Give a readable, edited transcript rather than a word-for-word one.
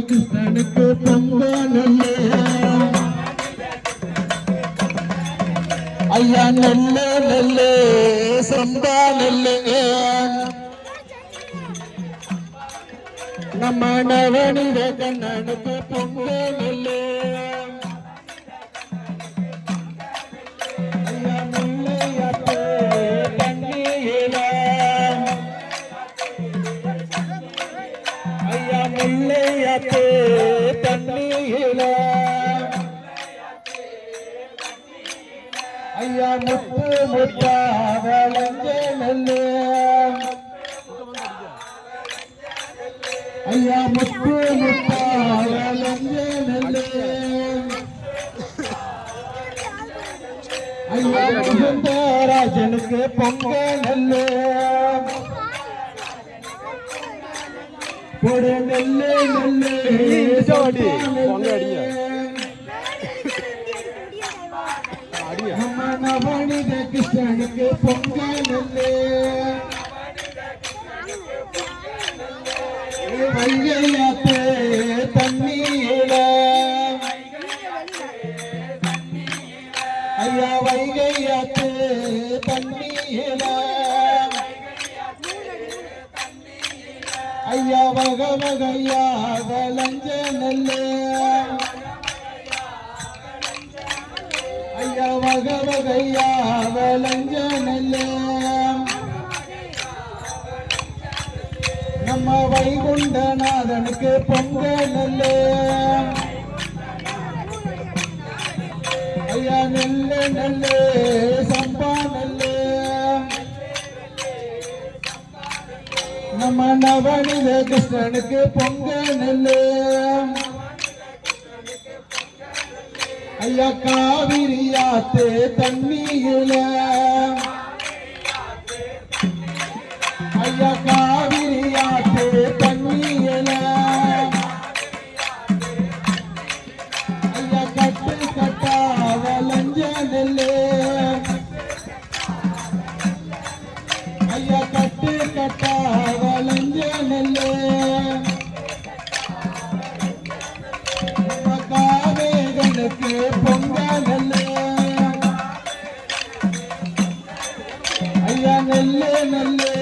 கிருஷ்ணனுக்கு பொங்கல் ஐயா நெல்லே நெல்லே சம்பா நெல்லே நம்ம நவனித கண்ணனுக்கு பொங்கல் நெல்லே ஐயா முல்லையாத்தே தண்ணியில ஐயா முல்லையாத்தே தண்ணியில ஐயா முத்து முத்தாக லஞ்ச நெல்லே ஐயா முத்து முத்தாக லஞ்ச நெல்லே ஐயா முகுந்தராஜனுக்கு பொங்க நெல்லே ஒரு நெல்லே நெல்லே ஜோடி பொங்க அடிங்க நம்ம நவனித கிருஷ்ணனுக்கு பொங்க நெல்லே வைகையாத்தே தண்ணீர ஐயா வைகையாத்தே தண்ணீர ஐயா வக வகையாக லஞ்ச நெல்லே ஐயா வக வகையாக லஞ்ச நெல்லே நம்ம வைகுண்டநாதனுக்கு பொங்க நெல்லே ஐயா நெல்லே நெல்லே சம்பா நெல்லே நம்ம நவனித கிருஷ்ணனுக்கு பொங்க நெல்லே ஐயா காவிரியாத்தே தண்ணீயில ஐயா காவிரியாத்தே தண்ணீயில ஐயா கட்டு கட்டாக லஞ்ச நெல்லே ஐயா கட்டு கட்டாக லஞ்ச நெல்லே காவேகனுக்கு பொங்க நெல்லே ஐயா நெல்லே நெல்லே